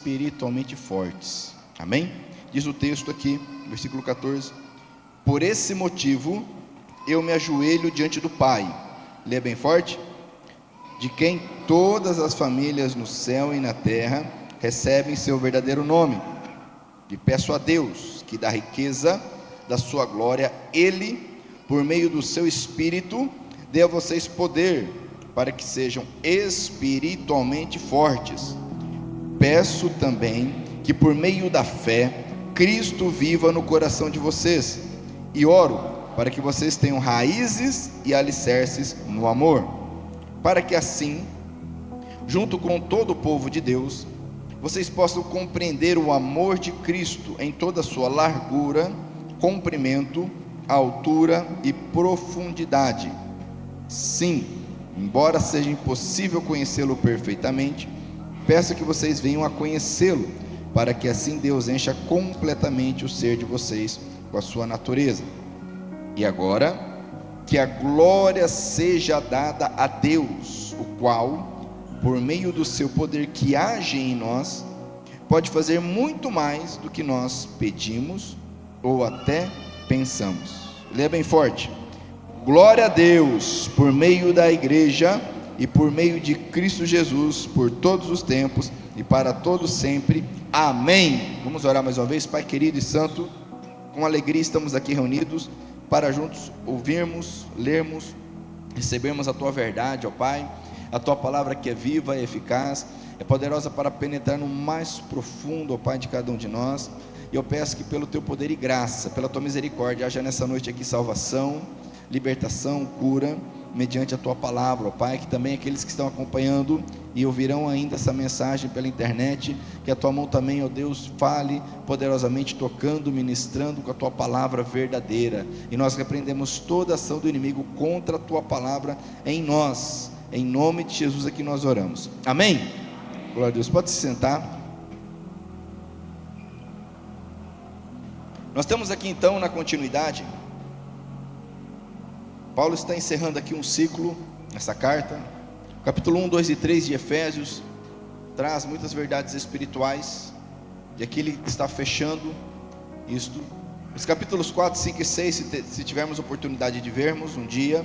espiritualmente fortes. Amém? Diz o texto aqui, versículo 14: por esse motivo eu me ajoelho diante do Pai, lê bem forte, de quem todas as famílias no céu e na terra recebem seu verdadeiro nome, e peço a Deus que da riqueza da sua glória, Ele, por meio do seu Espírito, dê a vocês poder, para que sejam espiritualmente fortes. Peço também que por meio da fé, Cristo viva no coração de vocês, e oro para que vocês tenham raízes e alicerces no amor, para que assim, junto com todo o povo de Deus, vocês possam compreender o amor de Cristo em toda a sua largura, comprimento, altura e profundidade. Sim, embora seja impossível conhecê-lo perfeitamente, peço que vocês venham a conhecê-lo, para que assim Deus encha completamente o ser de vocês com a sua natureza. E agora, que a glória seja dada a Deus, o qual, por meio do seu poder que age em nós, pode fazer muito mais do que nós pedimos ou até pensamos. Leia bem forte: glória a Deus por meio da igreja e por meio de Cristo Jesus, por todos os tempos e para todos sempre. Amém. Vamos orar mais uma vez. Pai querido e santo, com alegria estamos aqui reunidos para juntos ouvirmos, lermos, recebermos a Tua verdade, ó Pai, a Tua palavra que é viva, é eficaz, é poderosa para penetrar no mais profundo, ó Pai, de cada um de nós. E eu peço que pelo Teu poder e graça, pela Tua misericórdia, haja nessa noite aqui salvação, libertação, cura, mediante a Tua palavra, ó Pai, que também aqueles que estão acompanhando e ouvirão ainda essa mensagem pela internet, que a Tua mão também, ó Deus, fale poderosamente, tocando, ministrando com a Tua palavra verdadeira, e nós repreendemos toda ação do inimigo contra a Tua palavra em nós, em nome de Jesus aqui nós oramos, amém? Glória a Deus. Pode se sentar. Nós estamos aqui então na continuidade. Paulo está encerrando aqui um ciclo, essa carta. O capítulo 1, 2 e 3 de Efésios traz muitas verdades espirituais, e aqui ele está fechando isto. Os capítulos 4, 5 e 6, se tivermos oportunidade de vermos um dia,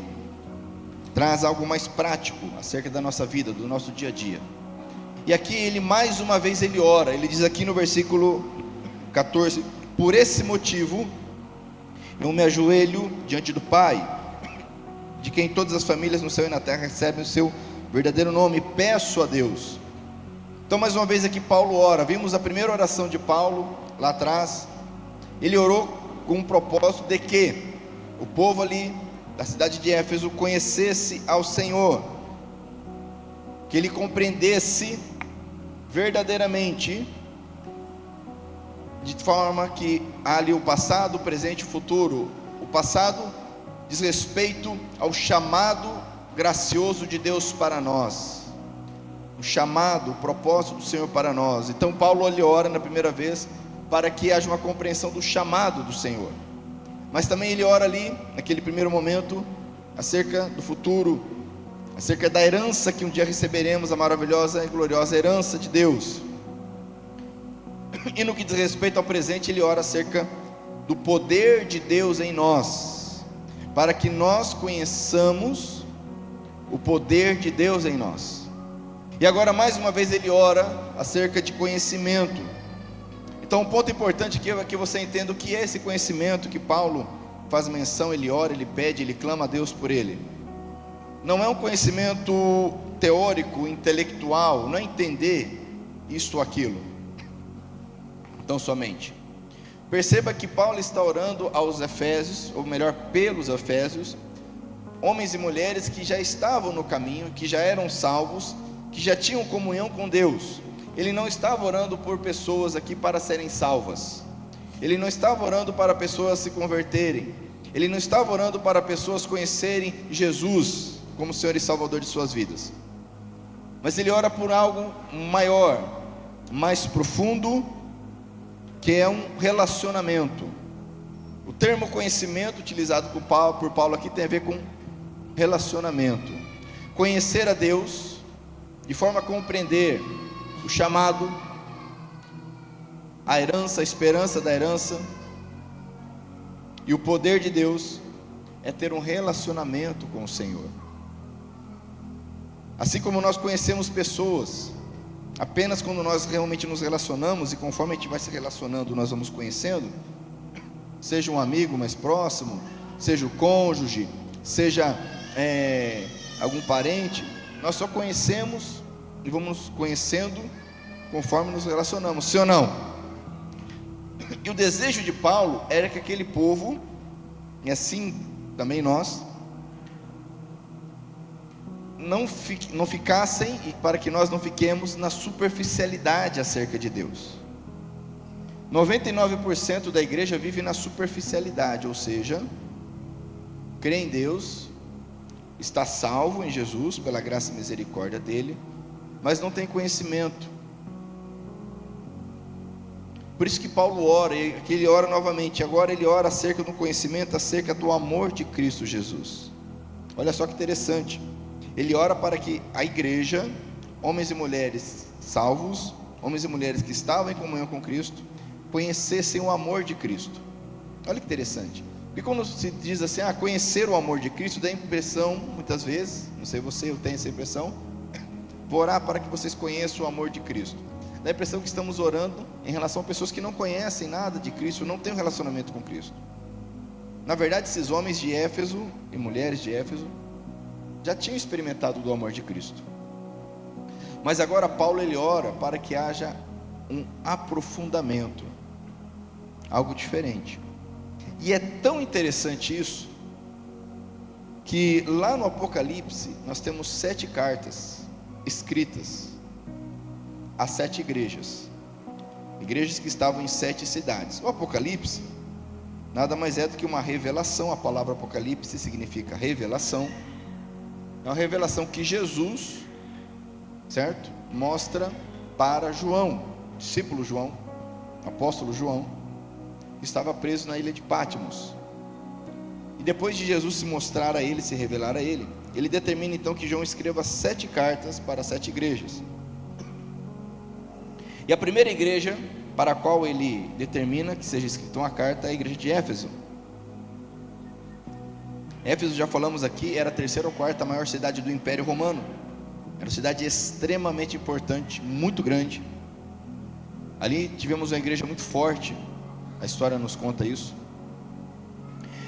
traz algo mais prático acerca da nossa vida, do nosso dia a dia. E aqui ele mais uma vez ele ora, ele diz aqui no versículo 14: por esse motivo eu me ajoelho diante do Pai, de quem todas as famílias no céu e na terra recebem o seu verdadeiro nome, peço a Deus. Então mais uma vez aqui Paulo ora. Vimos a primeira oração de Paulo lá atrás. Ele orou com o propósito de que o povo ali da cidade de Éfeso conhecesse ao Senhor, que ele compreendesse verdadeiramente, de forma que há ali o passado, o presente e o futuro. O passado diz respeito ao chamado gracioso de Deus para nós, o chamado, o propósito do Senhor para nós. Então Paulo ele ora na primeira vez para que haja uma compreensão do chamado do Senhor, mas também ele ora ali naquele primeiro momento acerca do futuro, acerca da herança que um dia receberemos, a maravilhosa e gloriosa herança de Deus. E no que diz respeito ao presente, ele ora acerca do poder de Deus em nós, para que nós conheçamos o poder de Deus em nós. E agora mais uma vez ele ora acerca de conhecimento. Então um ponto importante aqui é que você entenda o que é esse conhecimento que Paulo faz menção. Ele ora, ele pede, ele clama a Deus por ele. Não é um conhecimento teórico, intelectual, não é entender isto ou aquilo, então somente. Perceba que Paulo está orando aos Efésios, ou melhor, pelos Efésios, homens e mulheres que já estavam no caminho, que já eram salvos, que já tinham comunhão com Deus. Ele não estava orando por pessoas aqui para serem salvas, ele não estava orando para pessoas se converterem, ele não estava orando para pessoas conhecerem Jesus como Senhor e Salvador de suas vidas, mas ele ora por algo maior, mais profundo, que é um relacionamento. O termo conhecimento utilizado por Paulo aqui tem a ver com relacionamento. Conhecer a Deus de forma a compreender o chamado, a herança, a esperança da herança e o poder de Deus é ter um relacionamento com o Senhor. Assim como nós conhecemos pessoas apenas quando nós realmente nos relacionamos, e conforme a gente vai se relacionando, nós vamos conhecendo, seja um amigo mais próximo, seja o cônjuge, seja algum parente, nós só conhecemos e vamos conhecendo conforme nos relacionamos, sim ou não? E o desejo de Paulo era que aquele povo, e assim também nós, não ficassem, e para que nós não fiquemos na superficialidade acerca de Deus. 99% da igreja vive na superficialidade, ou seja, crê em Deus, está salvo em Jesus pela graça e misericórdia dele, mas não tem conhecimento. Por isso que Paulo ora, e que ele ora novamente, agora ele ora acerca do conhecimento, acerca do amor de Cristo Jesus. Olha só que interessante, ele ora para que a igreja, homens e mulheres salvos, homens e mulheres que estavam em comunhão com Cristo, conhecessem o amor de Cristo. Olha que interessante, porque quando se diz assim, conhecer o amor de Cristo, dá a impressão, muitas vezes, não sei você, eu tenho essa impressão, vou orar para que vocês conheçam o amor de Cristo. Dá a impressão que estamos orando em relação a pessoas que não conhecem nada de Cristo, não têm um relacionamento com Cristo. Na verdade, esses homens de Éfeso e mulheres de Éfeso já tinham experimentado do amor de Cristo, mas agora Paulo ele ora para que haja um aprofundamento, algo diferente. E é tão interessante isso, que lá no Apocalipse nós temos 7 cartas escritas a 7 igrejas que estavam em 7 cidades. O Apocalipse nada mais é do que uma revelação. A palavra Apocalipse significa revelação. É uma revelação que Jesus, certo, mostra para João, discípulo João, apóstolo João, que estava preso na ilha de Patmos. E depois de Jesus se mostrar a ele, se revelar a ele, ele determina então que João escreva 7 cartas para 7 igrejas. E a primeira igreja para a qual ele determina que seja escrita uma carta é a igreja de Éfeso. Éfeso, já falamos aqui, era a 3ª ou 4ª maior cidade do Império Romano. Era uma cidade extremamente importante, muito grande. Ali tivemos uma igreja muito forte, a história nos conta isso.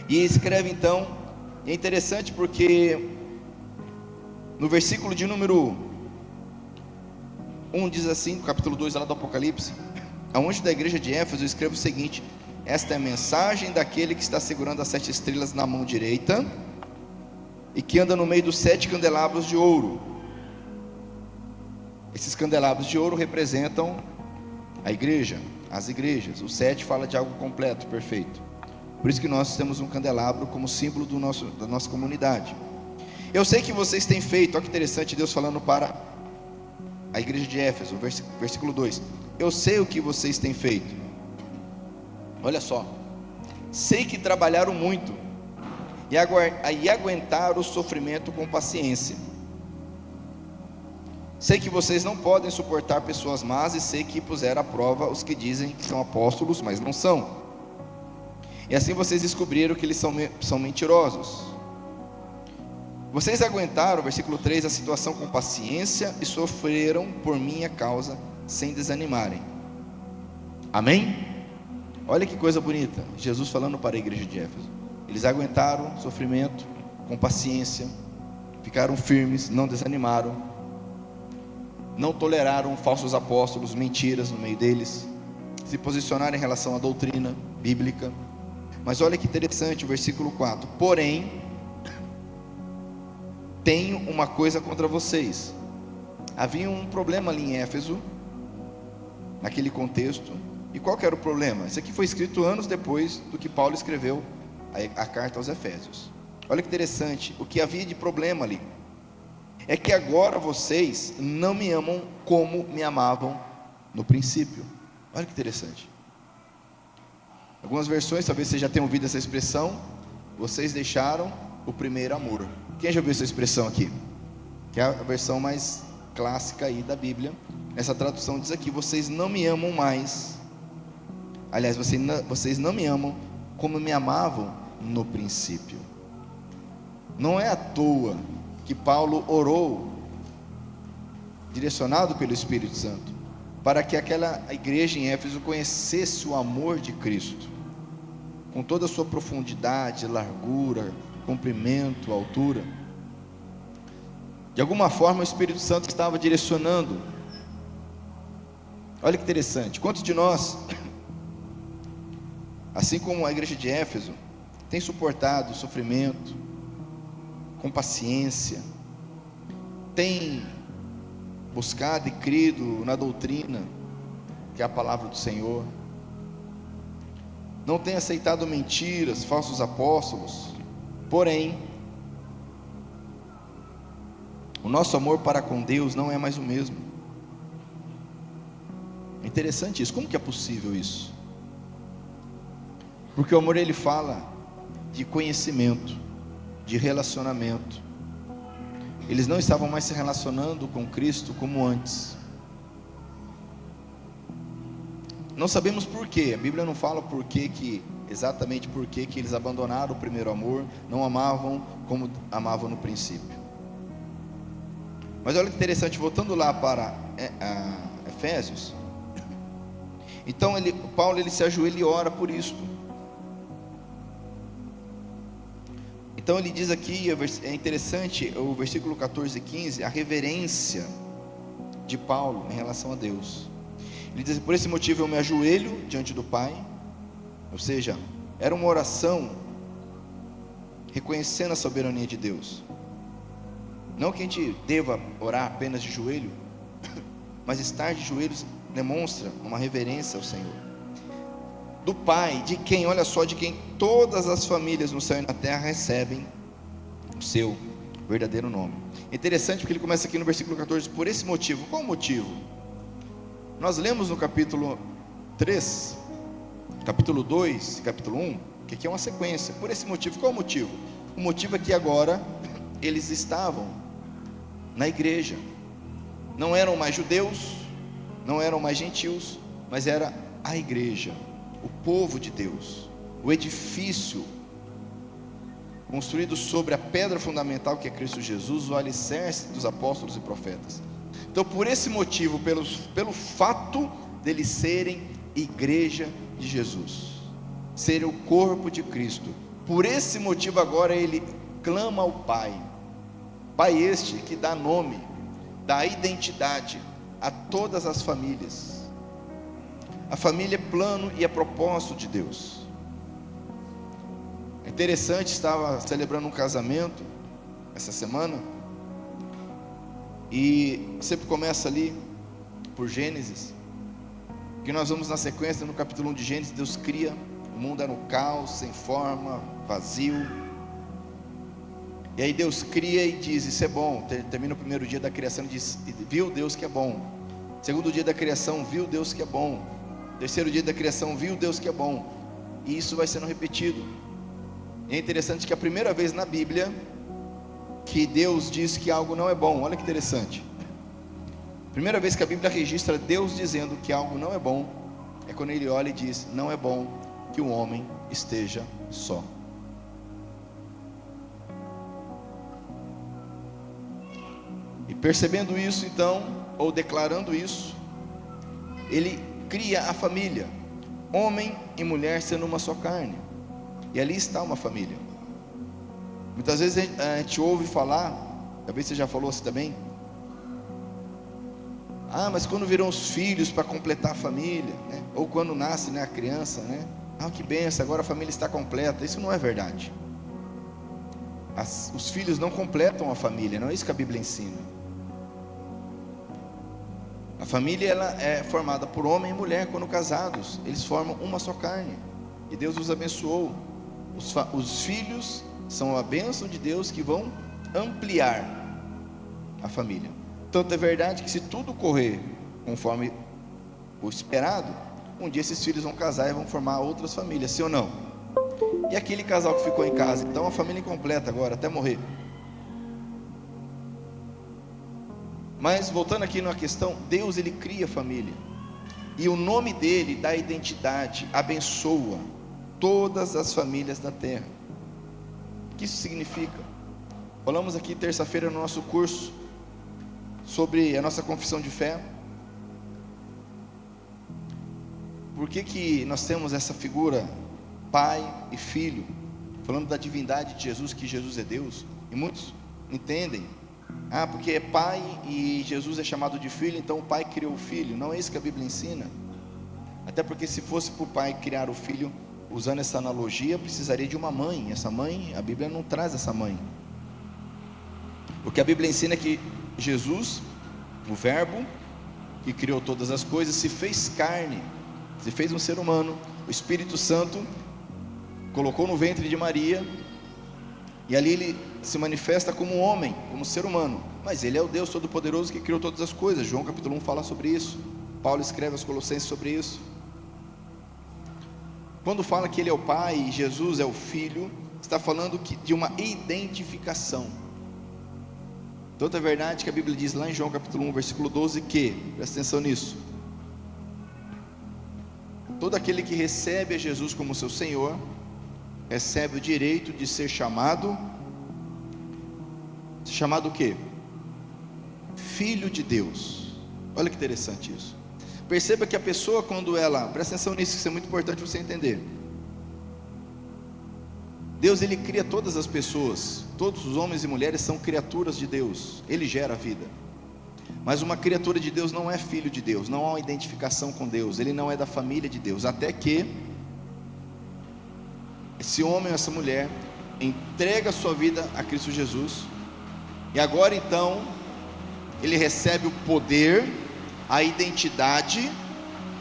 E escreve então, e é interessante porque no versículo de número 1 diz assim, no capítulo 2 lá do Apocalipse: ao anjo da igreja de Éfeso escreve o seguinte: esta é a mensagem daquele que está segurando as 7 estrelas na mão direita e que anda no meio dos 7 candelabros de ouro. Esses candelabros de ouro representam a igreja, as igrejas. O 7 fala de algo completo, perfeito. Por isso que nós temos um candelabro como símbolo da nossa comunidade. Eu sei que vocês têm feito, olha que interessante, Deus falando para a igreja de Éfeso, versículo 2: eu sei o que vocês têm feito. Olha só, sei que trabalharam muito e aguentaram o sofrimento com paciência. Sei que vocês não podem suportar pessoas más, e sei que puseram à prova os que dizem que são apóstolos, mas não são. E assim vocês descobriram que eles são mentirosos. Vocês aguentaram, versículo 3, a situação com paciência e sofreram por minha causa sem desanimarem. Amém? Olha que coisa bonita, Jesus falando para a igreja de Éfeso. Eles aguentaram o sofrimento com paciência, ficaram firmes, não desanimaram, não toleraram falsos apóstolos, mentiras no meio deles, se posicionaram em relação à doutrina bíblica. Mas olha que interessante o versículo 4: porém, tenho uma coisa contra vocês. Havia um problema ali em Éfeso, naquele contexto. E qual que era o problema? Isso aqui foi escrito anos depois do que Paulo escreveu a carta aos Efésios. Olha que interessante, o que havia de problema ali é que agora vocês não me amam como me amavam no princípio. Olha que interessante. Algumas versões, talvez você já tenha ouvido essa expressão: vocês deixaram o primeiro amor. Quem já viu essa expressão aqui? Que é a versão mais clássica aí da Bíblia. Essa tradução diz aqui: vocês não me amam mais Aliás, vocês não me amam como me amavam no princípio. Não é à toa que Paulo orou, direcionado pelo Espírito Santo, para que aquela igreja em Éfeso conhecesse o amor de Cristo, com toda a sua profundidade, largura, comprimento, altura. De alguma forma o Espírito Santo estava direcionando. Olha que interessante, quantos de nós, assim como a igreja de Éfeso, tem suportado o sofrimento com paciência, tem buscado e crido na doutrina, que é a palavra do Senhor, não tem aceitado mentiras, falsos apóstolos, porém, o nosso amor para com Deus não é mais o mesmo. É interessante isso, como que é possível isso? Porque o amor, ele fala de conhecimento, de relacionamento. Eles não estavam mais se relacionando com Cristo como antes. Não sabemos porquê, a Bíblia não fala exatamente por que eles abandonaram o primeiro amor, não amavam como amavam no princípio. Mas olha que interessante, voltando lá para Efésios, então Paulo ele se ajoelha e ora por isto. Então ele diz aqui, é interessante o versículo 14 e 15, a reverência de Paulo em relação a Deus. Ele diz: por esse motivo eu me ajoelho diante do Pai. Ou seja, era uma oração reconhecendo a soberania de Deus. Não que a gente deva orar apenas de joelho, mas estar de joelhos demonstra uma reverência ao Senhor. Do Pai, de quem, olha só, de quem todas as famílias no céu e na terra recebem o seu verdadeiro nome. É interessante porque ele começa aqui no versículo 14, por esse motivo. Qual o motivo? Nós lemos no capítulo 3, capítulo 2 e capítulo 1, que aqui é uma sequência. Por esse motivo, qual o motivo? O motivo é que agora eles estavam na igreja, não eram mais judeus, não eram mais gentios, mas era a igreja, o povo de Deus, o edifício construído sobre a pedra fundamental que é Cristo Jesus, o alicerce dos apóstolos e profetas. Então, por esse motivo, pelo fato deles serem igreja de Jesus, serem o corpo de Cristo, por esse motivo agora ele clama ao Pai, Pai este que dá nome, dá identidade a todas as famílias. A família é plano e é propósito de Deus. É interessante, estava celebrando um casamento essa semana, e sempre começa ali por Gênesis, que nós vamos na sequência no capítulo 1 de Gênesis. Deus cria, o mundo era um caos, sem forma, vazio, e aí Deus cria e diz: isso é bom. Termina o primeiro dia da criação e diz: viu Deus que é bom. Segundo dia da criação, viu Deus que é bom. Terceiro dia da criação, viu Deus que é bom. E isso vai sendo repetido. E é interessante que a primeira vez na Bíblia que Deus diz que algo não é bom, olha que interessante. Primeira vez que a Bíblia registra Deus dizendo que algo não é bom, é quando ele olha e diz: não é bom que o homem esteja só. E percebendo isso então, ou declarando isso, ele cria a família, homem e mulher sendo uma só carne, e ali está uma família. Muitas vezes a gente ouve falar, talvez você já falou assim também: ah, mas quando virão os filhos para completar a família, né? Ou quando nasce, né, a criança, né? Ah, que benção, agora a família está completa. Isso não é verdade. Os filhos não completam a família, não é isso que a Bíblia ensina. A família ela é formada por homem e mulher quando casados, eles formam uma só carne, e Deus os abençoou. Os filhos são a bênção de Deus que vão ampliar a família. Tanto é verdade que se tudo correr conforme o esperado, um dia esses filhos vão casar e vão formar outras famílias, sim ou não? E aquele casal que ficou em casa, então a família incompleta agora, até morrer. Mas voltando aqui na questão, Deus ele cria família. E o nome dele dá identidade, abençoa todas as famílias da terra. O que isso significa? Falamos aqui terça-feira no nosso curso sobre a nossa confissão de fé. Por que nós temos essa figura pai e filho, falando da divindade de Jesus, que Jesus é Deus? E muitos entendem, porque é pai e Jesus é chamado de filho, então o pai criou o filho. Não é isso que a Bíblia ensina. Até porque se fosse para o pai criar o filho, usando essa analogia, precisaria de uma mãe. Essa mãe, a Bíblia não traz essa mãe. O que a Bíblia ensina é que Jesus, o verbo que criou todas as coisas, se fez carne, se fez um ser humano. O Espírito Santo colocou no ventre de Maria, e ali ele se manifesta como um homem, como ser humano, mas ele é o Deus Todo-Poderoso que criou todas as coisas. João capítulo 1 fala sobre isso, Paulo escreve aos Colossenses sobre isso. Quando fala que ele é o pai e Jesus é o filho, está falando de uma identificação. Tanto é verdade que a Bíblia diz lá em João capítulo 1 versículo 12 que, presta atenção nisso, todo aquele que recebe a Jesus como seu Senhor, recebe o direito de ser chamado o quê? Filho de Deus. Olha que interessante isso. Perceba que a pessoa, quando ela, presta atenção nisso, que isso é muito importante você entender. Deus, ele cria todas as pessoas, todos os homens e mulheres são criaturas de Deus, ele gera a vida. Mas uma criatura de Deus não é filho de Deus, não há uma identificação com Deus, ele não é da família de Deus, até que esse homem ou essa mulher entrega a sua vida a Cristo Jesus, e agora então ele recebe o poder, a identidade,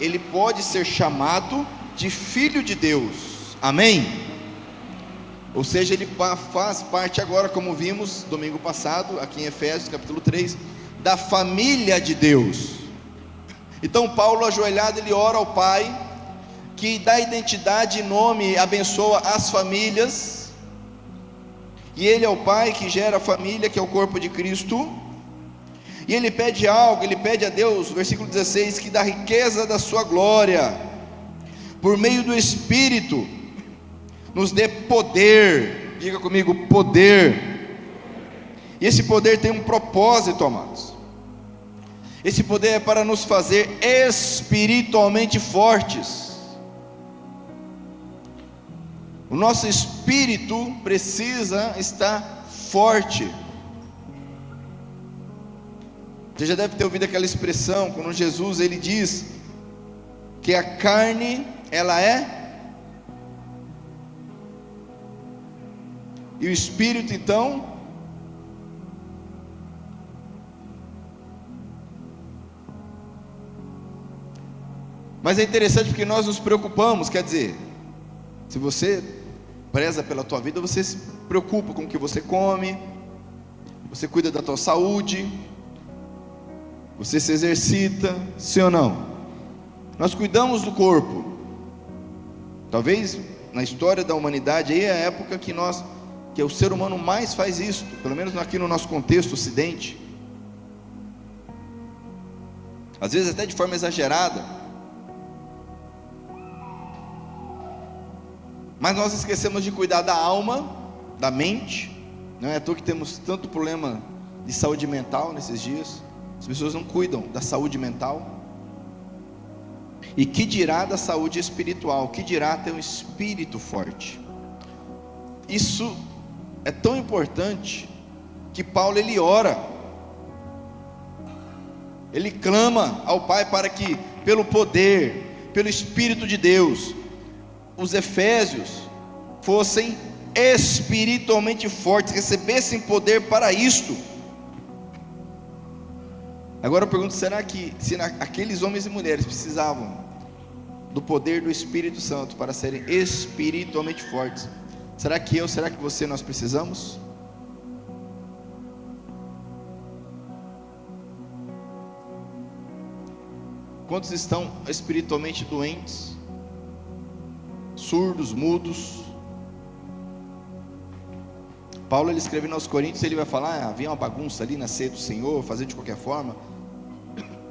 ele pode ser chamado de filho de Deus, amém? Ou seja, ele faz parte agora, como vimos domingo passado, aqui em Efésios capítulo 3, da família de Deus. Então Paulo, ajoelhado, ele ora ao Pai, que dá identidade e nome, abençoa as famílias, e ele é o Pai que gera a família, que é o corpo de Cristo, e ele pede algo, ele pede a Deus, versículo 16, que da riqueza da sua glória, por meio do Espírito, nos dê poder. Diga comigo, poder. E esse poder tem um propósito, amados. Esse poder é para nos fazer espiritualmente fortes. O nosso espírito precisa estar forte. Você já deve ter ouvido aquela expressão, quando Jesus ele diz que a carne, ela é, e o espírito então, mas é interessante porque nós nos preocupamos, quer dizer, se você preza pela tua vida, você se preocupa com o que você come, você cuida da tua saúde, você se exercita, sim ou não? Nós cuidamos do corpo. Talvez na história da humanidade aí é a época que o ser humano mais faz isso, pelo menos aqui no nosso contexto ocidente, às vezes até de forma exagerada, mas nós esquecemos de cuidar da alma, da mente. Não é à toa que temos tanto problema de saúde mental nesses dias. As pessoas não cuidam da saúde mental, e que dirá da saúde espiritual, que dirá ter um espírito forte. Isso é tão importante que Paulo ele ora, ele clama ao Pai para que pelo poder, pelo Espírito de Deus, os efésios fossem espiritualmente fortes, recebessem poder para isto. Agora eu pergunto, será que se aqueles homens e mulheres precisavam do poder do Espírito Santo para serem espiritualmente fortes, será que você, nós precisamos? Quantos estão espiritualmente doentes, surdos, mudos? Paulo ele escreve aos Coríntios, ele vai falar, havia uma bagunça ali na ceia do Senhor, fazer de qualquer forma,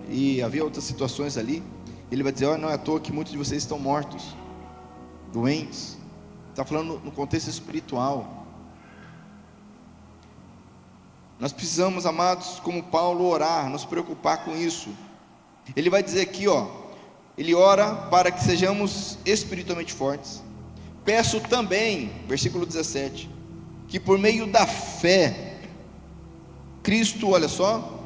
e havia outras situações ali, Ele vai dizer: olha, não é à toa que muitos de vocês estão mortos, doentes. Está falando no contexto espiritual. Nós precisamos, amados, como Paulo, orar, nos preocupar com isso. Ele vai dizer aqui, ele ora para que sejamos espiritualmente fortes. Peço também, versículo 17, que por meio da fé, Cristo, olha só,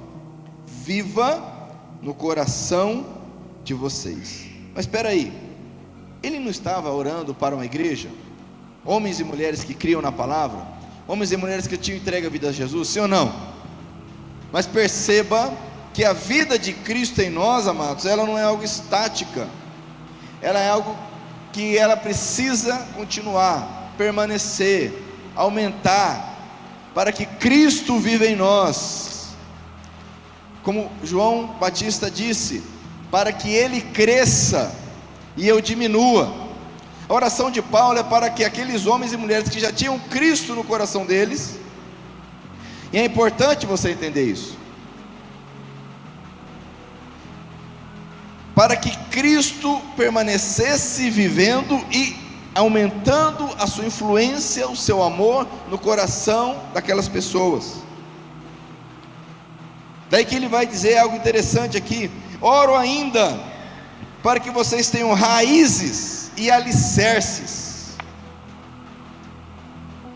viva no coração de vocês. Mas espera aí, ele não estava orando para uma igreja? Homens e mulheres que criam na palavra, homens e mulheres que tinham entregue a vida a Jesus, sim ou não? Mas perceba que a vida de Cristo em nós, amados, ela não é algo estática, ela é algo que ela precisa continuar, permanecer, aumentar, para que Cristo viva em nós. Como João Batista disse, para que ele cresça e eu diminua. A oração de Paulo é para que aqueles homens e mulheres que já tinham Cristo no coração deles, e é importante você entender isso, para que Cristo permanecesse vivendo e aumentando a sua influência, o seu amor no coração daquelas pessoas. Daí que ele vai dizer algo interessante aqui: oro ainda para que vocês tenham raízes e alicerces.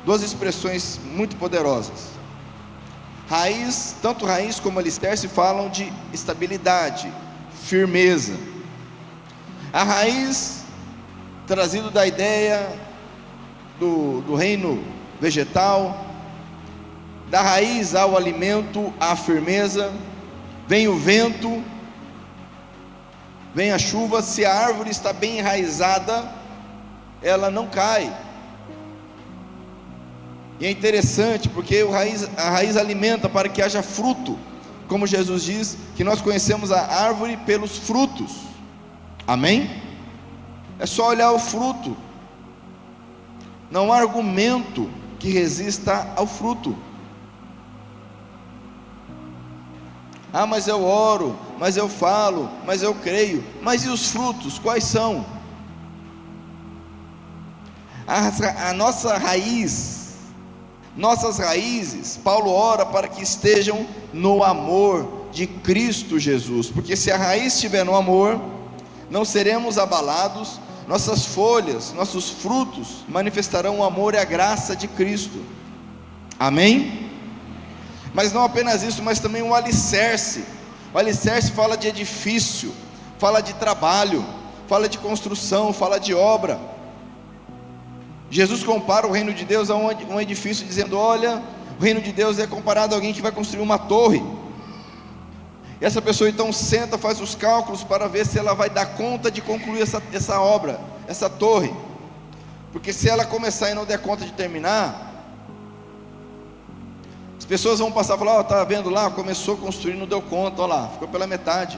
Duas expressões muito poderosas. Raiz, tanto raiz como alicerce falam de estabilidade, firmeza. A raiz, trazido da ideia do reino vegetal, da raiz ao alimento, à firmeza. Vem o vento, vem a chuva, se a árvore está bem enraizada, ela não cai. E é interessante porque a raiz alimenta para que haja fruto, como Jesus diz, que nós conhecemos a árvore pelos frutos. Amém? É só olhar o fruto, não há argumento que resista ao fruto. Ah, mas eu oro, mas eu falo, mas eu creio. Mas e os frutos, quais são? A nossa raiz, nossas raízes, Paulo ora para que estejam no amor de Cristo Jesus, porque se a raiz estiver no amor, não seremos abalados, nossas folhas, nossos frutos manifestarão o amor e a graça de Cristo. Amém? Mas não apenas isso, mas também um alicerce. O alicerce fala de edifício, fala de trabalho, fala de construção, fala de obra. Jesus compara o reino de Deus a um edifício, dizendo: olha, o reino de Deus é comparado a alguém que vai construir uma torre. E essa pessoa então senta, faz os cálculos para ver se ela vai dar conta de concluir essa obra, essa torre. Porque se ela começar e não der conta de terminar, as pessoas vão passar e falar: está vendo lá, começou a construir, não deu conta, olha lá, ficou pela metade.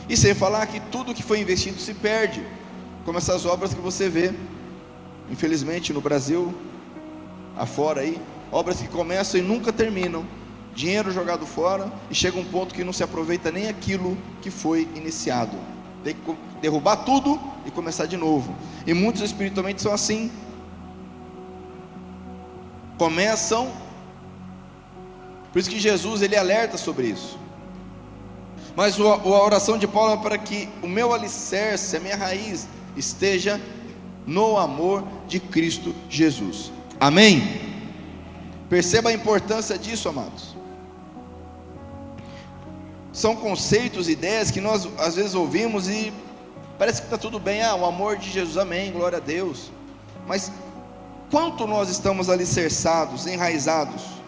E sem falar que tudo que foi investido se perde, como essas obras que você vê, infelizmente no Brasil, afora aí, obras que começam e nunca terminam, dinheiro jogado fora, e chega um ponto que não se aproveita nem aquilo que foi iniciado, tem que derrubar tudo e começar de novo. E muitos espiritualmente são assim, começam. Por isso que Jesus, ele alerta sobre isso. Mas a oração de Paulo é para que o meu alicerce, a minha raiz, esteja no amor de Cristo Jesus. Amém? Perceba a importância disso, amados. São conceitos, ideias que nós às vezes ouvimos e parece que está tudo bem, o amor de Jesus, amém, glória a Deus. Mas quanto nós estamos alicerçados, enraizados?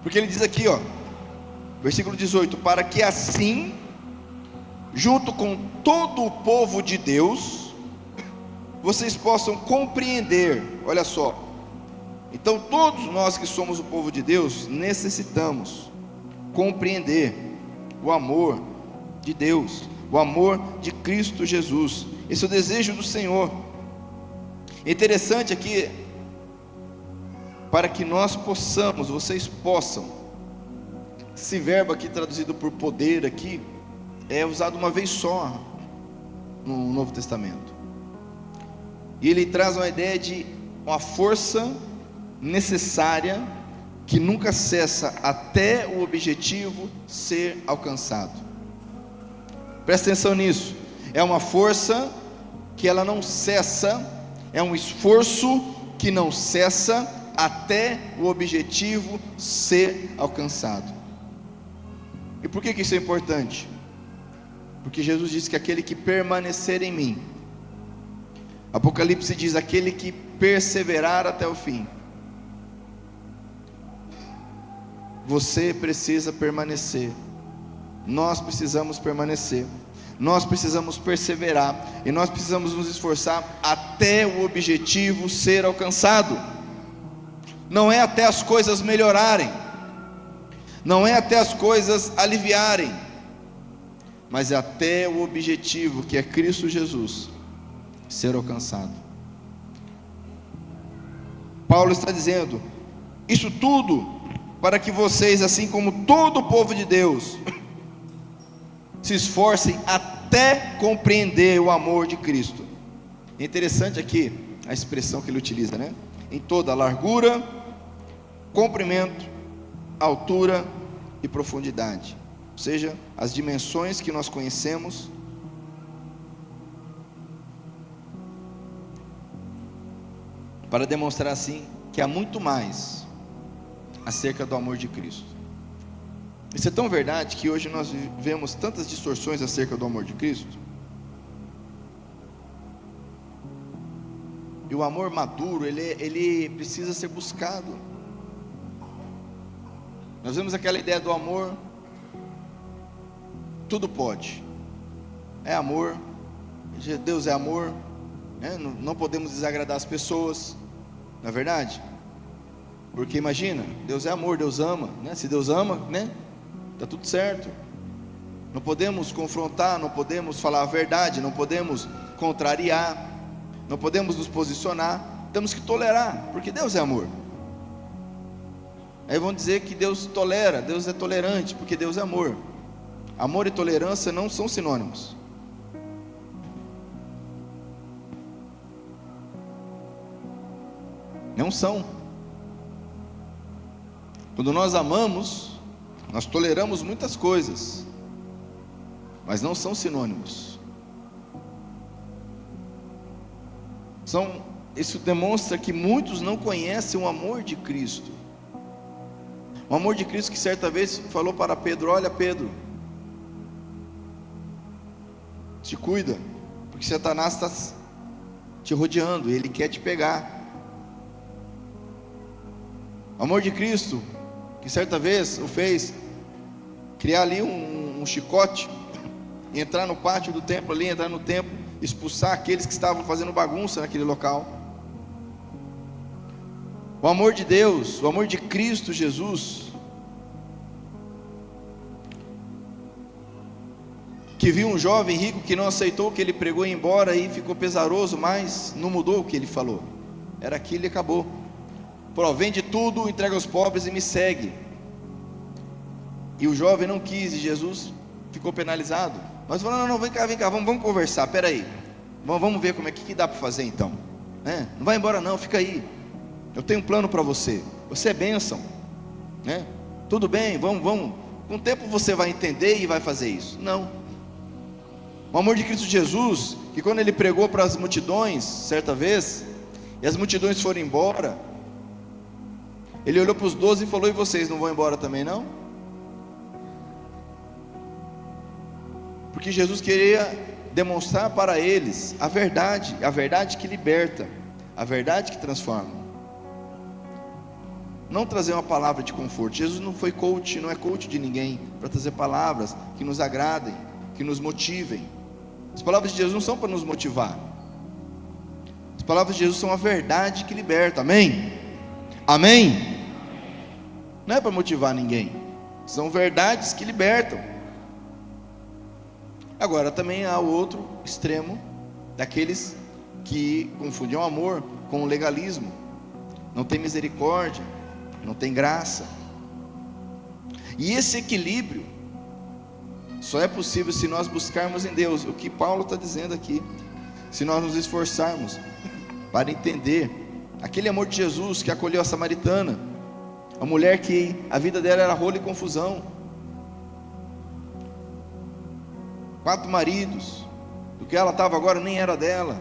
Porque ele diz aqui, versículo 18: para que assim, junto com todo o povo de Deus, vocês possam compreender. Olha só, então todos nós que somos o povo de Deus, necessitamos compreender o amor de Deus, o amor de Cristo Jesus. Esse é o desejo do Senhor. É interessante aqui, para que nós possamos, vocês possam, esse verbo aqui traduzido por poder aqui, é usado uma vez só no Novo Testamento. E ele traz uma ideia de uma força necessária que nunca cessa até o objetivo ser alcançado. Presta atenção nisso. É uma força que ela não cessa, é um esforço que não cessa até o objetivo ser alcançado. E por que isso é importante? Porque Jesus disse que aquele que permanecer em mim, Apocalipse diz, aquele que perseverar até o fim. Você precisa permanecer, nós precisamos permanecer, nós precisamos perseverar, e nós precisamos nos esforçar até o objetivo ser alcançado. Não é até as coisas melhorarem, não é até as coisas aliviarem, mas é até o objetivo, que é Cristo Jesus, ser alcançado. Paulo está dizendo, isso tudo para que vocês, assim como todo o povo de Deus, se esforcem até compreender o amor de Cristo. É interessante aqui a expressão que ele utiliza, né? Em toda a largura, comprimento, altura e profundidade, ou seja, as dimensões que nós conhecemos, para demonstrar assim que há muito mais acerca do amor de Cristo. Isso é tão verdade que hoje nós vemos tantas distorções acerca do amor de Cristo. E o amor maduro, ele precisa ser buscado. Nós vemos aquela ideia do amor, tudo pode, é amor, Deus é amor, né? Não podemos desagradar as pessoas, não é verdade? Porque imagina, Deus é amor, Deus ama, né? Se Deus ama, né? Está tudo certo. Não podemos confrontar, não podemos falar a verdade, não podemos contrariar, não podemos nos posicionar, temos que tolerar, porque Deus é amor. Aí vão dizer que Deus tolera, Deus é tolerante, porque Deus é amor. Amor e tolerância não são sinônimos. Não são. Quando nós amamos, nós toleramos muitas coisas, mas não são sinônimos. Isso demonstra que muitos não conhecem o amor de Cristo. O amor de Cristo que certa vez falou para Pedro, olha Pedro, te cuida, porque Satanás está te rodeando, ele quer te pegar. O amor de Cristo que certa vez o fez criar ali um chicote, e entrar no pátio do templo ali, entrar no templo, expulsar aqueles que estavam fazendo bagunça naquele local. O amor de Deus, o amor de Cristo Jesus, que viu um jovem rico que não aceitou o que ele pregou e ia embora, e ficou pesaroso, mas não mudou o que ele falou, era aquilo e acabou. Vende tudo, entrega aos pobres e me segue. E o jovem não quis, e Jesus ficou penalizado. Mas falou, não, vem cá, vamos conversar, peraí, vamos ver como é que dá para fazer então, né? Não vai embora não, fica aí, eu tenho um plano para você, você é bênção, né? Tudo bem, vamos, com o tempo você vai entender e vai fazer isso. Não. O amor de Cristo Jesus, que quando ele pregou para as multidões, certa vez, e as multidões foram embora, ele olhou para os 12 e falou, e vocês não vão embora também não? Porque Jesus queria demonstrar para eles a verdade que liberta, a verdade que transforma. Não trazer uma palavra de conforto. Jesus não foi coach, não é coach de ninguém, para trazer palavras que nos agradem, que nos motivem. As palavras de Jesus não são para nos motivar. As palavras de Jesus são a verdade que liberta, amém? Amém? Não é para motivar ninguém, são verdades que libertam. Agora também há o outro extremo, daqueles que confundem o amor com o legalismo, não tem misericórdia, não tem graça. E esse equilíbrio Só é possível se nós buscarmos em Deus. O que Paulo está dizendo aqui, se nós nos esforçarmos para entender aquele amor de Jesus que acolheu a samaritana, a mulher que a vida dela era rolo e confusão, 4 maridos, do que ela estava agora nem era dela,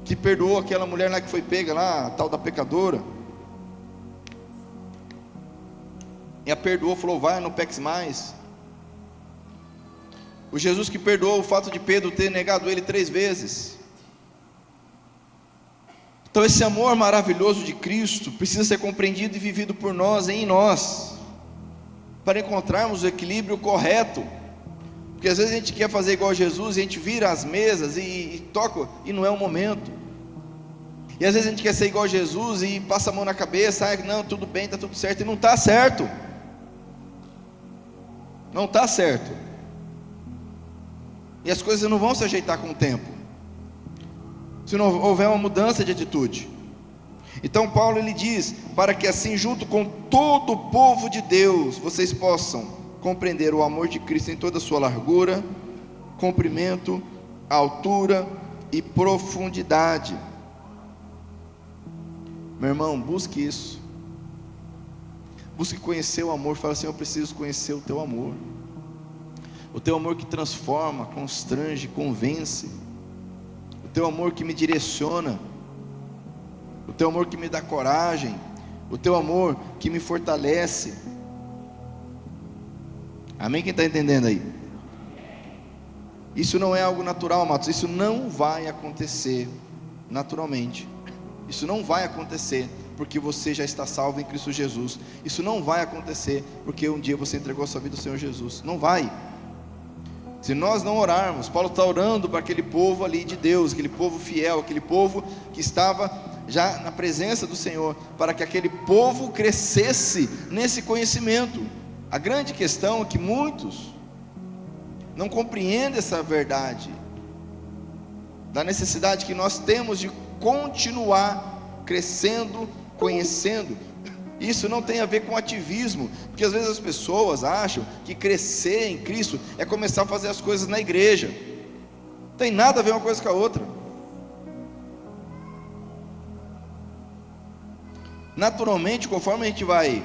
que perdoou aquela mulher lá que foi pega lá, a tal da pecadora, e a perdoou, falou: vai, não peques mais. O Jesus que perdoou o fato de Pedro ter negado ele 3 vezes. Então esse amor maravilhoso de Cristo precisa ser compreendido e vivido por nós, em nós, para encontrarmos o equilíbrio correto. Porque às vezes a gente quer fazer igual a Jesus, e a gente vira as mesas e toca, e não é o momento. E às vezes a gente quer ser igual a Jesus e passa a mão na cabeça: não, tudo bem, está tudo certo, e não está certo. Não está certo. E as coisas não vão se ajeitar com o tempo, se não houver uma mudança de atitude. Então Paulo ele diz: para que assim, junto com todo o povo de Deus, vocês possam compreender o amor de Cristo em toda a sua largura, comprimento, altura e profundidade. Meu irmão, busque isso. Busque conhecer o amor. Fala assim: eu preciso conhecer o teu amor. O teu amor que transforma, constrange, convence. O teu amor que me direciona. O teu amor que me dá coragem. O teu amor que me fortalece. Amém? Quem está entendendo aí? Isso não é algo natural, Matos. Isso não vai acontecer naturalmente. Isso não vai acontecer porque você já está salvo em Cristo Jesus. Isso não vai acontecer porque um dia você entregou a sua vida ao Senhor Jesus. Não vai. Se nós não orarmos, Paulo está orando para aquele povo ali de Deus, aquele povo fiel, aquele povo que estava já na presença do Senhor, para que aquele povo crescesse nesse conhecimento. A grande questão é que muitos não compreendem essa verdade, da necessidade que nós temos de continuar crescendo, conhecendo. Isso não tem a ver com ativismo, porque às vezes as pessoas acham que crescer em Cristo é começar a fazer as coisas na igreja. Não tem nada a ver uma coisa com a outra. Naturalmente, conforme a gente vai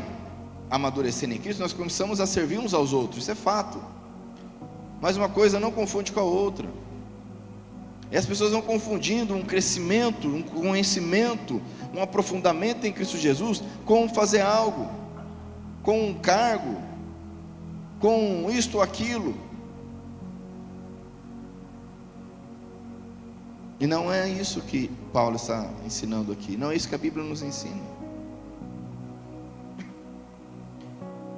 amadurecendo em Cristo, nós começamos a servir uns aos outros, isso é fato. Mas uma coisa não confunde com a outra. E as pessoas vão confundindo um crescimento, um conhecimento, um aprofundamento em Cristo Jesus com fazer algo, com um cargo, com isto ou aquilo. E não é isso que Paulo está ensinando aqui, não é isso que a Bíblia nos ensina.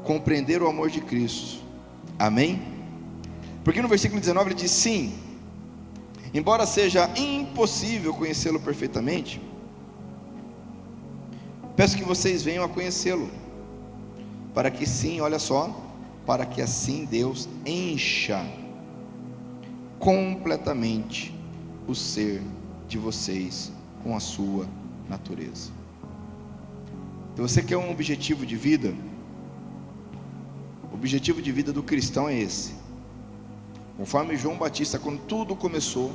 Compreender o amor de Cristo, amém? Porque no versículo 19 ele diz: sim, embora seja impossível conhecê-lo perfeitamente, peço que vocês venham a conhecê-lo, para que sim, olha só, para que assim Deus encha completamente o ser de vocês com a sua natureza. Então você quer um objetivo de vida? O objetivo de vida do cristão é esse. Conforme João Batista, quando tudo começou,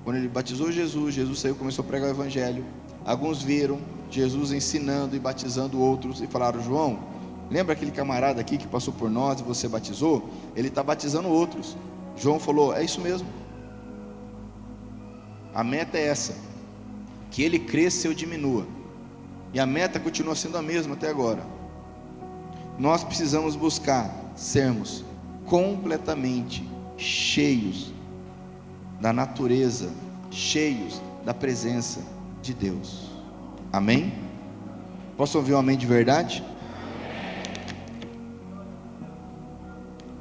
quando ele batizou Jesus, Jesus saiu e começou a pregar o evangelho. Alguns viram Jesus ensinando e batizando outros e falaram: João, lembra aquele camarada aqui que passou por nós e você batizou? Ele está batizando outros. João falou: é isso mesmo. A meta é essa, que ele cresça e eu diminua. E a meta continua sendo a mesma até agora. Nós precisamos buscar sermos completamente cheios da natureza, cheios da presença de Deus. Amém? Posso ouvir um amém de verdade?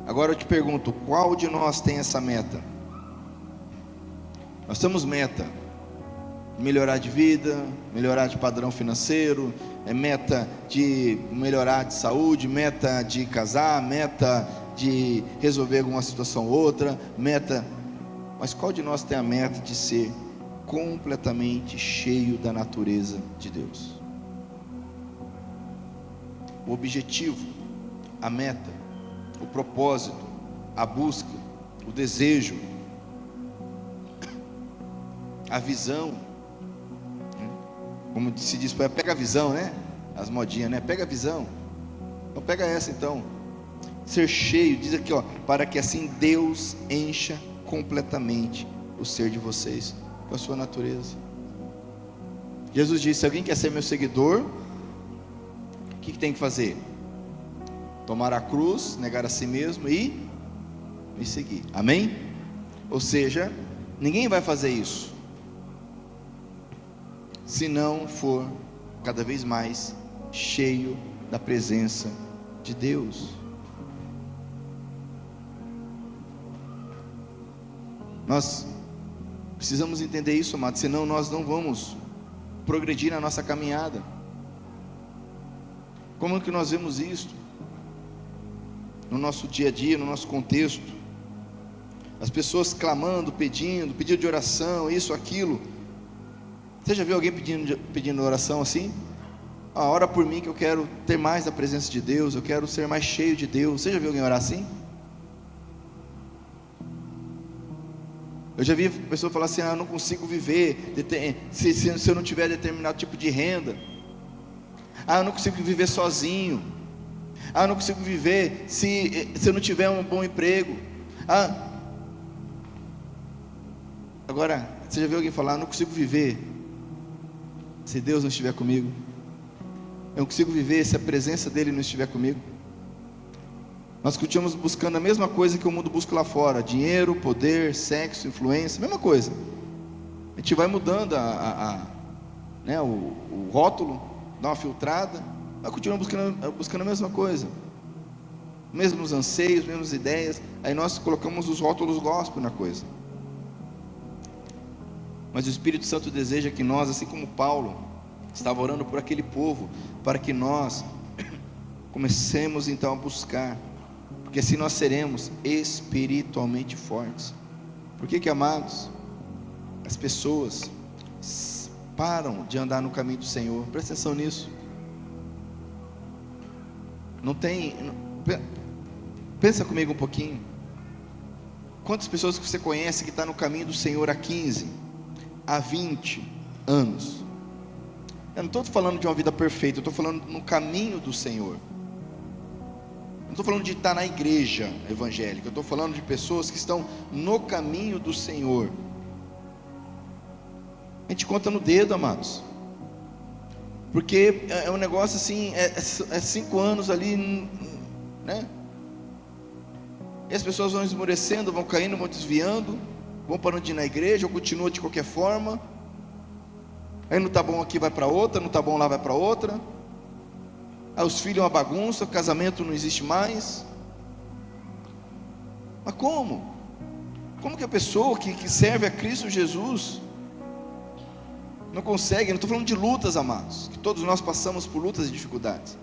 Agora eu te pergunto, qual de nós tem essa meta? Nós temos meta: melhorar de vida, melhorar de padrão financeiro, meta de melhorar de saúde, meta de casar, meta de resolver alguma situação ou outra, meta. Mas qual de nós tem a meta de ser completamente cheio da natureza de Deus? o objetivo, a meta, o propósito, a busca, o desejo, a visão. Como se diz, pega a visão, né? As modinhas, né? Pega a visão. Então pega essa então. Ser cheio, diz aqui, ó, para que assim Deus encha completamente o ser de vocês com a sua natureza. Jesus disse: se alguém quer ser meu seguidor, o que tem que fazer? Tomar a cruz, negar a si mesmo e me seguir. Amém? Ou seja, ninguém vai fazer isso se não for cada vez mais cheio da presença de Deus. Nós precisamos entender isso, amados, senão nós não vamos progredir na nossa caminhada. Como é que nós vemos isso no nosso dia a dia, no nosso contexto? As pessoas clamando, pedindo de oração, isso, aquilo. Você já viu alguém pedindo oração assim? Ora por mim que eu quero ter mais da presença de Deus, eu quero ser mais cheio de Deus. Você já viu alguém orar assim? Eu já vi pessoa falar assim: eu não consigo viver se eu não tiver determinado tipo de renda. Eu não consigo viver sozinho. Eu não consigo viver se eu não tiver um bom emprego. Agora, você já viu alguém falar: eu não consigo viver se Deus não estiver comigo? Eu não consigo viver se a presença dele não estiver comigo? Nós continuamos buscando a mesma coisa que o mundo busca lá fora: dinheiro, poder, sexo, influência, mesma coisa. A gente vai mudando o rótulo, dá uma filtrada, mas continuamos buscando a mesma coisa, mesmos anseios, mesmas ideias. Aí nós colocamos os rótulos gospel na coisa. Mas o Espírito Santo deseja que nós, assim como Paulo estava orando por aquele povo, para que nós comecemos então a buscar, porque assim nós seremos espiritualmente fortes. Por que, amados, as pessoas param de andar no caminho do Senhor? Presta atenção nisso. Pensa comigo um pouquinho. Quantas pessoas que você conhece que está no caminho do Senhor há 15, há 20 anos? Eu não estou falando de uma vida perfeita, eu estou falando no caminho do Senhor. Não estou falando de estar na igreja evangélica, eu estou falando de pessoas que estão no caminho do Senhor. A gente conta no dedo, amados, porque é um negócio assim, é 5 anos ali, né? E as pessoas vão esmorecendo, vão caindo, vão desviando, vão parando de ir na igreja, ou continuam de qualquer forma. Aí não está bom aqui, vai para outra, não está bom lá, vai para outra. Aí os filhos é uma bagunça, o casamento não existe mais. Mas como? Como que a pessoa que serve a Cristo Jesus não consegue? Não estou falando de lutas, amados, que todos nós passamos por lutas e dificuldades.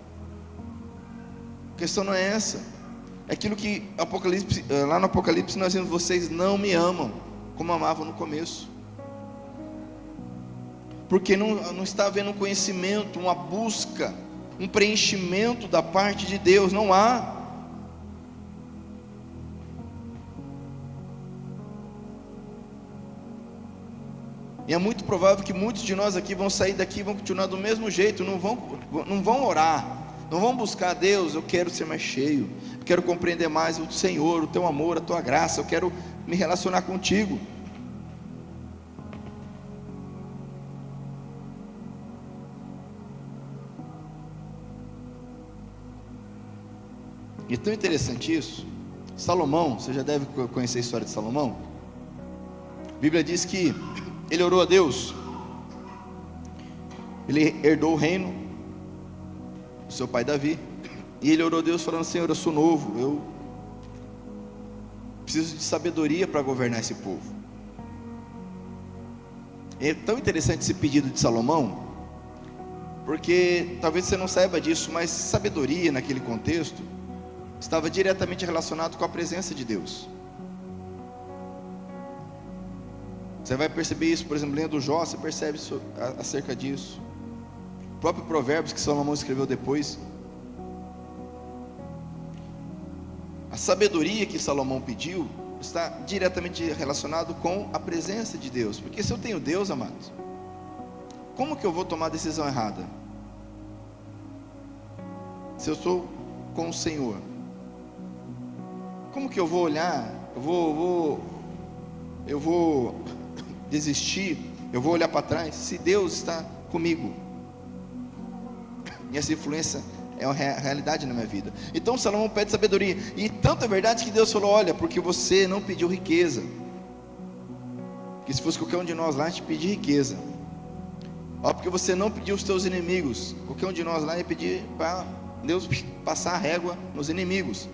A questão não é essa. É aquilo que lá no Apocalipse nós vemos: vocês não me amam como amavam no começo. Porque não está havendo um conhecimento, uma busca, um preenchimento da parte de Deus. Não há. E é muito provável que muitos de nós aqui vão sair daqui e vão continuar do mesmo jeito. Não vão orar, não vão buscar a Deus. Eu quero ser mais cheio, eu quero compreender mais o Senhor, o teu amor, a tua graça, eu quero me relacionar contigo. E é tão interessante isso. Salomão, você já deve conhecer a história de Salomão. A Bíblia diz que ele orou a Deus, ele herdou o reino do seu pai Davi, e ele orou a Deus falando: Senhor, eu sou novo, eu preciso de sabedoria para governar esse povo. É tão interessante esse pedido de Salomão, porque talvez você não saiba disso, mas sabedoria naquele contexto estava diretamente relacionado com a presença de Deus. Você vai perceber isso, por exemplo, lendo Jó, você percebe isso, acerca disso. O próprio Provérbios que Salomão escreveu depois, A sabedoria que Salomão pediu está diretamente relacionado com a presença de Deus. Porque se eu tenho Deus, amados, como que eu vou tomar a decisão errada? Se eu estou com o Senhor, como que eu vou olhar? Eu vou desistir, eu vou olhar para trás, se Deus está comigo. E essa influência é uma realidade na minha vida. Então Salomão pede sabedoria, e tanto é verdade que Deus falou: olha, porque você não pediu riqueza, que se fosse qualquer um de nós lá, a gente pedir riqueza. Ó, porque você não pediu os teus inimigos, qualquer um de nós lá ia pedir para Deus passar a régua nos inimigos,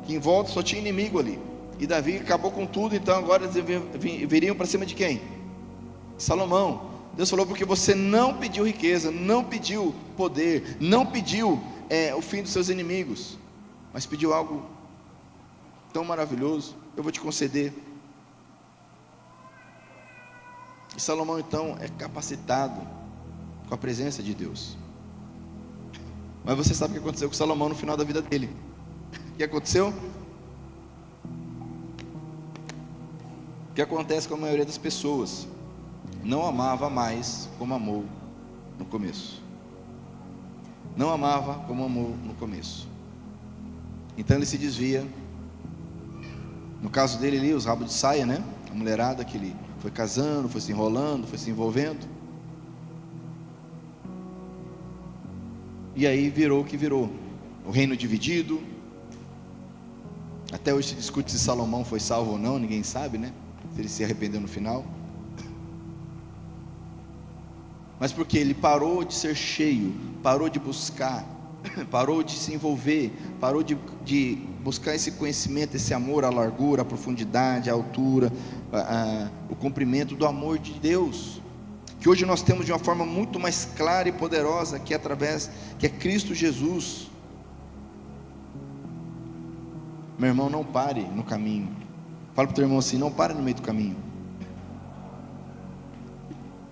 que em volta só tinha inimigo ali, e Davi acabou com tudo. Então agora eles viriam para cima de quem? Salomão. Deus falou: porque você não pediu riqueza, não pediu poder, não pediu o fim dos seus inimigos, mas pediu algo tão maravilhoso, eu vou te conceder. E Salomão então é capacitado com a presença de Deus. Mas você sabe o que aconteceu com Salomão no final da vida dele? O que aconteceu? O que acontece com a maioria das pessoas? Não amava mais como amou no começo. Não amava como amou no começo. Então ele se desvia. No caso dele ali, os rabos de saia, né? A mulherada que ele foi casando, foi se enrolando, foi se envolvendo. E aí virou o que virou. O reino dividido. Até hoje se discute se Salomão foi salvo ou não, ninguém sabe, né? Se ele se arrependeu no final. Mas porque ele parou de ser cheio, parou de buscar, parou de se envolver, parou de buscar esse conhecimento, esse amor, a largura, a profundidade, a altura, o comprimento do amor de Deus, que hoje nós temos de uma forma muito mais clara e poderosa, que é Cristo Jesus. Meu irmão, não pare no caminho. Fala para o teu irmão assim: não pare no meio do caminho.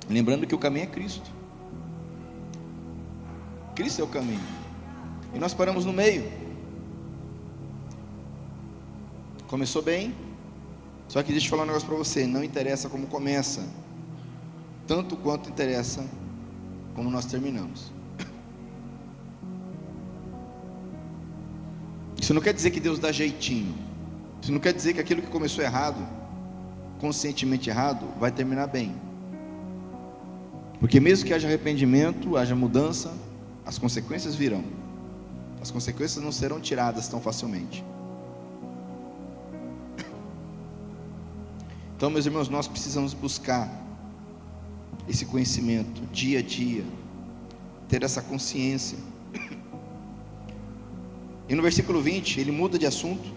Lembrando que o caminho é Cristo. Cristo é o caminho, e nós paramos no meio. Começou bem, só que deixa eu falar um negócio para você: não interessa como começa, tanto quanto interessa como nós terminamos. Isso não quer dizer que Deus dá jeitinho. Isso não quer dizer que aquilo que começou errado, conscientemente errado, vai terminar bem. Porque mesmo que haja arrependimento, haja mudança, as consequências virão. As consequências não serão tiradas tão facilmente. Então, meus irmãos, nós precisamos buscar esse conhecimento dia a dia, ter essa consciência. E no versículo 20, ele muda de assunto.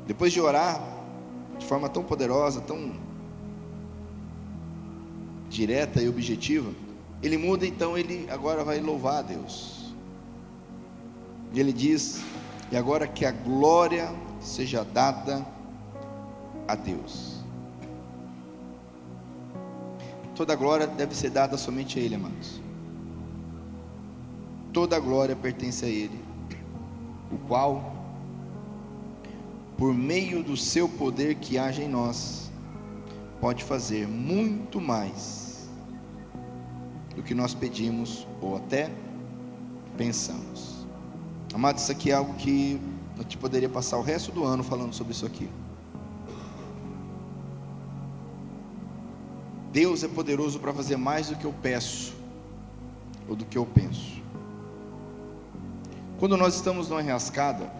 Depois de orar de forma tão poderosa, tão direta e objetiva, ele muda. Então ele agora vai louvar a Deus. E ele diz: e agora que a glória seja dada a Deus. Toda a glória deve ser dada somente a Ele, amados. Toda a glória pertence a Ele, o qual, por meio do seu poder que age em nós, pode fazer muito mais do que nós pedimos ou até pensamos. Amado, isso aqui é algo que eu te poderia passar o resto do ano falando sobre isso aqui. Deus é poderoso para fazer mais do que eu peço ou do que eu penso. Quando nós estamos numa enrascada,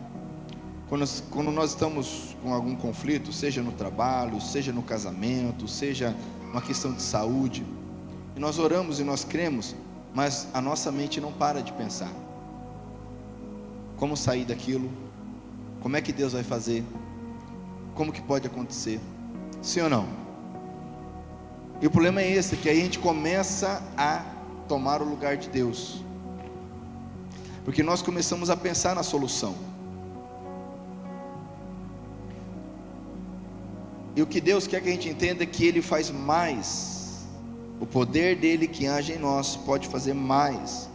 quando nós estamos com algum conflito, seja no trabalho, seja no casamento, seja uma questão de saúde, e nós oramos e nós cremos, mas a nossa mente não para de pensar: como sair daquilo? Como é que Deus vai fazer? Como que pode acontecer? Sim ou não? E o problema é esse, que aí a gente começa a tomar o lugar de Deus, porque nós começamos a pensar na solução. E o que Deus quer que a gente entenda é que Ele faz mais. O poder dele que age em nós pode fazer mais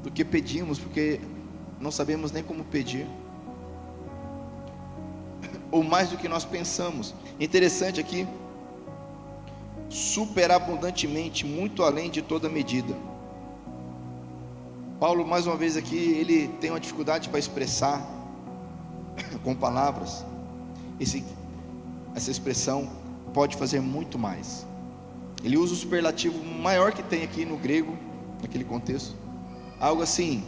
do que pedimos, porque não sabemos nem como pedir, ou mais do que nós pensamos. Interessante aqui, superabundantemente, muito além de toda medida. Paulo, mais uma vez aqui, ele tem uma dificuldade para expressar com palavras. Essa expressão pode fazer muito mais. Ele usa o superlativo maior que tem aqui no grego, naquele contexto, algo assim: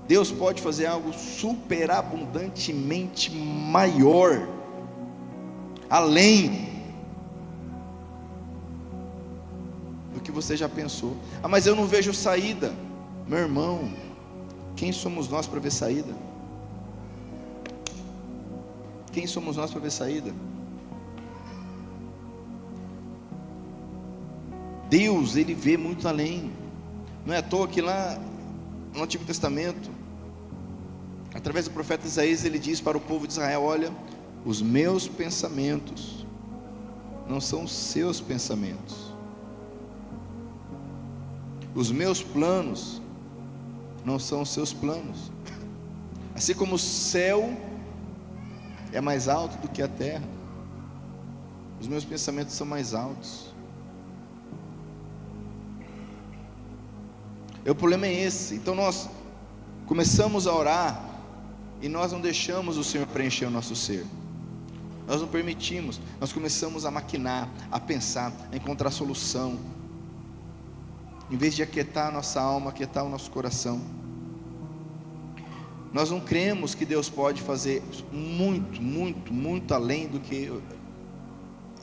Deus pode fazer algo superabundantemente maior, além do que você já pensou. Ah, mas eu não vejo saída. Meu irmão, quem somos nós para ver saída? Quem somos nós para ver saída? Deus, Ele vê muito além. Não é à toa que lá no Antigo Testamento, através do profeta Isaías, ele diz para o povo de Israel: olha, os meus pensamentos não são os seus pensamentos, os meus planos não são os seus planos. Assim como o céu é mais alto do que a terra, os meus pensamentos são mais altos. O problema é esse. Então nós começamos a orar e nós não deixamos o Senhor preencher o nosso ser. Nós não permitimos. Nós começamos a maquinar, a pensar, a encontrar solução, em vez de aquietar a nossa alma, aquietar o nosso coração. Nós não cremos que Deus pode fazer muito, muito, muito além do que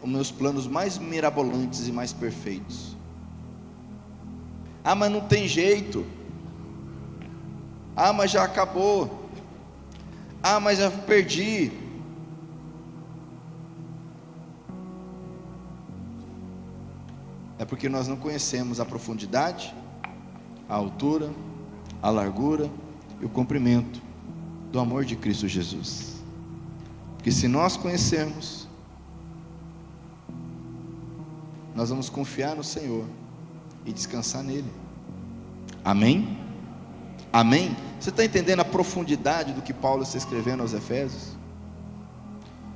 os meus planos mais mirabolantes e mais perfeitos. Ah, mas não tem jeito. Ah, mas já acabou. Ah, mas já perdi. É porque nós não conhecemos a profundidade, a altura, a largura e o comprimento do amor de Cristo Jesus. Porque se nós conhecermos, nós vamos confiar no Senhor e descansar nele. Amém? Amém? Você está entendendo a profundidade do que Paulo está escrevendo aos Efésios?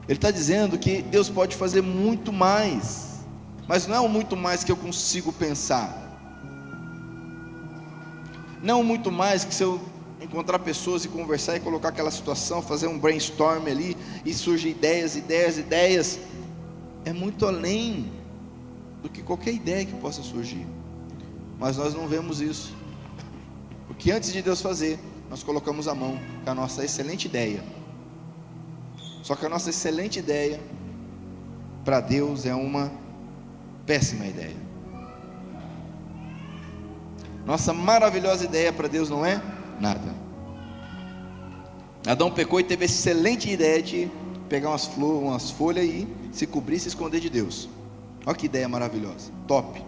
Ele está dizendo que Deus pode fazer muito mais, mas não é o muito mais que eu consigo pensar, não muito mais que se eu encontrar pessoas e conversar e colocar aquela situação, fazer um brainstorm ali e surgem ideias, é muito além do que qualquer ideia que possa surgir. Mas nós não vemos isso, porque antes de Deus fazer, nós colocamos a mão com a nossa excelente ideia. Só que a nossa excelente ideia para Deus é uma péssima ideia. Nossa maravilhosa ideia para Deus não é nada. Adão pecou e teve a excelente ideia de pegar umas folhas e se cobrir e se esconder de Deus. Olha que ideia maravilhosa, top.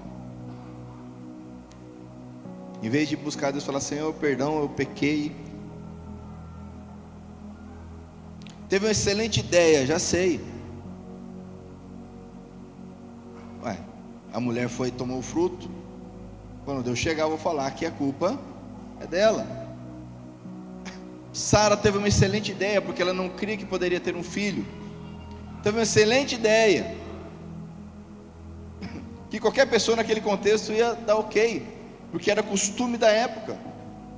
Em vez de buscar Deus, falar: Senhor, perdão, eu pequei. Teve uma excelente ideia, já sei. A mulher foi e tomou o fruto. Quando Deus chegar, eu vou falar que a culpa é dela. Sara teve uma excelente ideia, porque ela não cria que poderia ter um filho. Teve uma excelente ideia, que qualquer pessoa naquele contexto ia dar ok, porque era costume da época.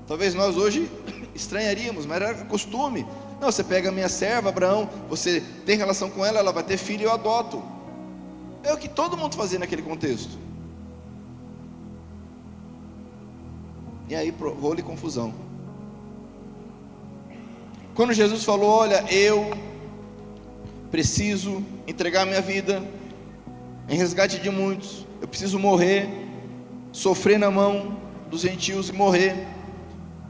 Talvez nós hoje estranharíamos, mas era costume. Não, você pega a minha serva, Abraão, você tem relação com ela, ela vai ter filho e eu adoto. É o que todo mundo fazia naquele contexto. E aí, rolo e confusão. Quando Jesus falou: olha, eu preciso entregar minha vida em resgate de muitos, eu preciso morrer, sofrer na mão dos gentios e morrer.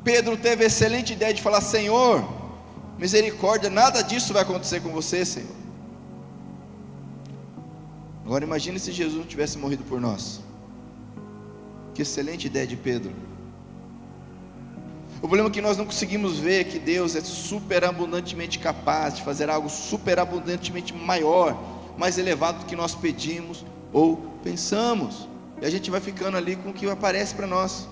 Pedro teve a excelente ideia de falar: Senhor, misericórdia, nada disso vai acontecer com você, Senhor. Agora imagine se Jesus não tivesse morrido por nós. Que excelente ideia de Pedro. O problema é que nós não conseguimos ver que Deus é superabundantemente capaz de fazer algo superabundantemente maior, mais elevado do que nós pedimos ou pensamos. E a gente vai ficando ali com o que aparece para nós.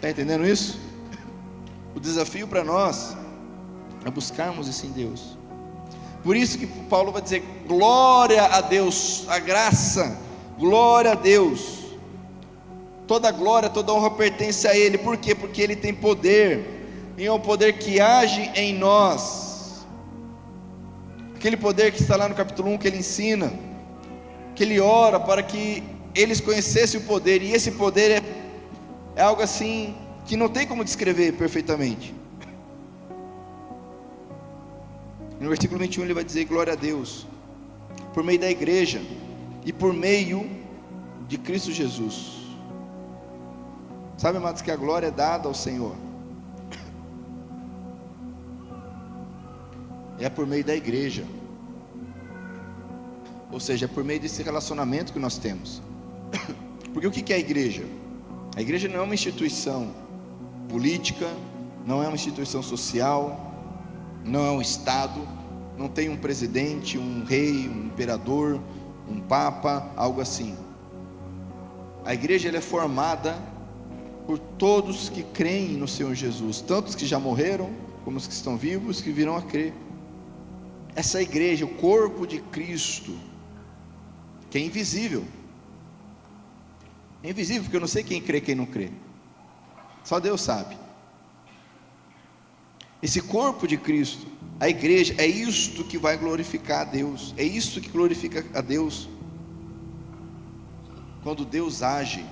Está entendendo isso? O desafio para nós é buscarmos isso em Deus. Por isso que Paulo vai dizer: glória a Deus, a graça, glória a Deus. Toda glória, toda honra pertence a Ele. Por quê? Porque Ele tem poder, e é um poder que age em nós. Aquele poder que está lá no capítulo 1, que Ele ensina, que Ele ora para que eles conhecessem o poder, e esse poder é algo assim, que não tem como descrever perfeitamente. No versículo 21 ele vai dizer: glória a Deus, por meio da igreja, e por meio de Cristo Jesus. Sabe, amados, que a glória é dada ao Senhor, é por meio da igreja, ou seja, é por meio desse relacionamento que nós temos. Porque o que é a igreja? A igreja não é uma instituição política, não é uma instituição social, não é um Estado, não tem um presidente, um rei, um imperador, um papa, algo assim. A igreja ela é formada por todos que creem no Senhor Jesus, tanto os que já morreram, como os que estão vivos, que virão a crer. Essa igreja, o corpo de Cristo, que é invisível. É invisível, porque eu não sei quem crê e quem não crê, só Deus sabe. Esse corpo de Cristo, a igreja, é isto que vai glorificar a Deus, é isto que glorifica a Deus. Quando Deus age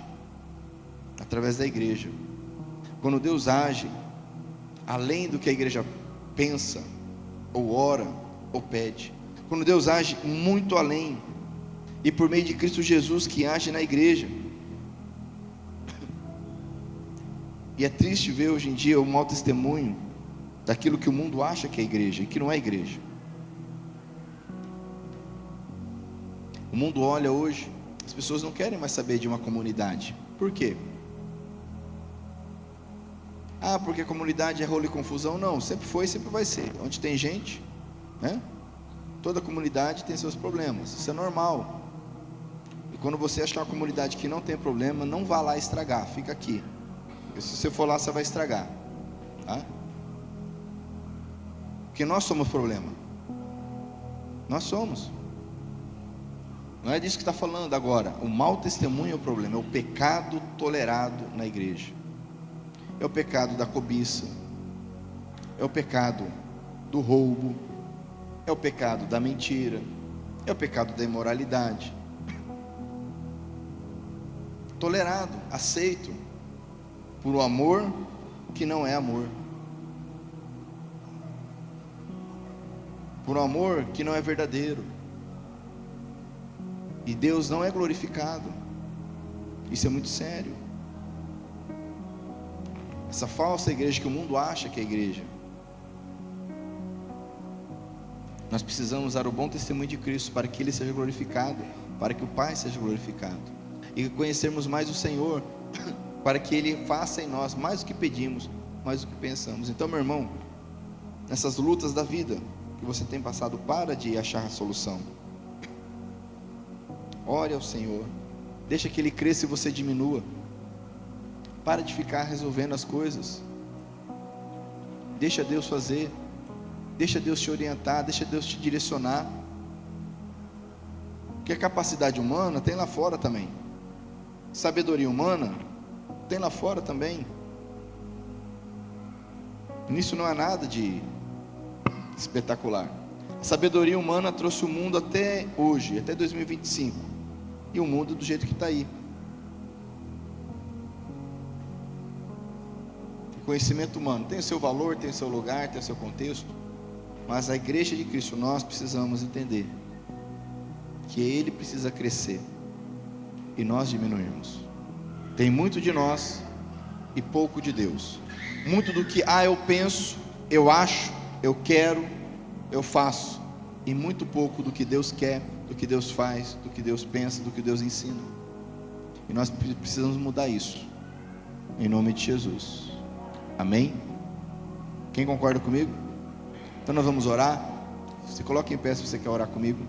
através da igreja, quando Deus age além do que a igreja pensa, ou ora, ou pede, quando Deus age muito além, e por meio de Cristo Jesus que age na igreja. E é triste ver hoje em dia o mau testemunho daquilo que o mundo acha que é igreja, e que não é igreja. O mundo olha hoje, as pessoas não querem mais saber de uma comunidade. Por quê? Ah, porque a comunidade é rolo e confusão. Não, sempre foi e sempre vai ser. Onde tem gente, né? Toda comunidade tem seus problemas, isso é normal. E quando você achar uma comunidade que não tem problema, não vá lá estragar, fica aqui. Porque se você for lá, você vai estragar, tá? Porque nós somos problema. Nós somos. Não é disso que está falando agora. O mau testemunho é o problema, é o pecado tolerado na igreja. É o pecado da cobiça, é o pecado do roubo, é o pecado da mentira, é o pecado da imoralidade. Tolerado, aceito, por um amor que não é amor, por um amor que não é verdadeiro, e Deus não é glorificado. Isso é muito sério. Essa falsa igreja que o mundo acha que é igreja. Nós precisamos dar o bom testemunho de Cristo para que Ele seja glorificado, para que o Pai seja glorificado, e conhecermos mais o Senhor, para que Ele faça em nós mais do que pedimos, mais do que pensamos. Então, meu irmão, nessas lutas da vida que você tem passado, para de achar a solução. Ore ao Senhor, deixa que Ele cresça e você diminua. Para de ficar resolvendo as coisas. Deixa Deus fazer. Deixa Deus te orientar, deixa Deus te direcionar. Porque a capacidade humana tem lá fora também. Sabedoria humana tem lá fora também. Nisso não há nada de espetacular. A sabedoria humana trouxe o mundo até hoje, até 2025. E o mundo do jeito que está aí. O conhecimento humano tem o seu valor, tem o seu lugar, tem o seu contexto. Mas a igreja de Cristo, nós precisamos entender que Ele precisa crescer e nós diminuirmos. Tem muito de nós e pouco de Deus. Muito do que eu penso, eu acho, eu quero, eu faço, e muito pouco do que Deus quer, do que Deus faz, do que Deus pensa, do que Deus ensina. E nós precisamos mudar isso, em nome de Jesus. Amém? Quem concorda comigo? Então nós vamos orar. Se coloque em pé se você quer orar comigo.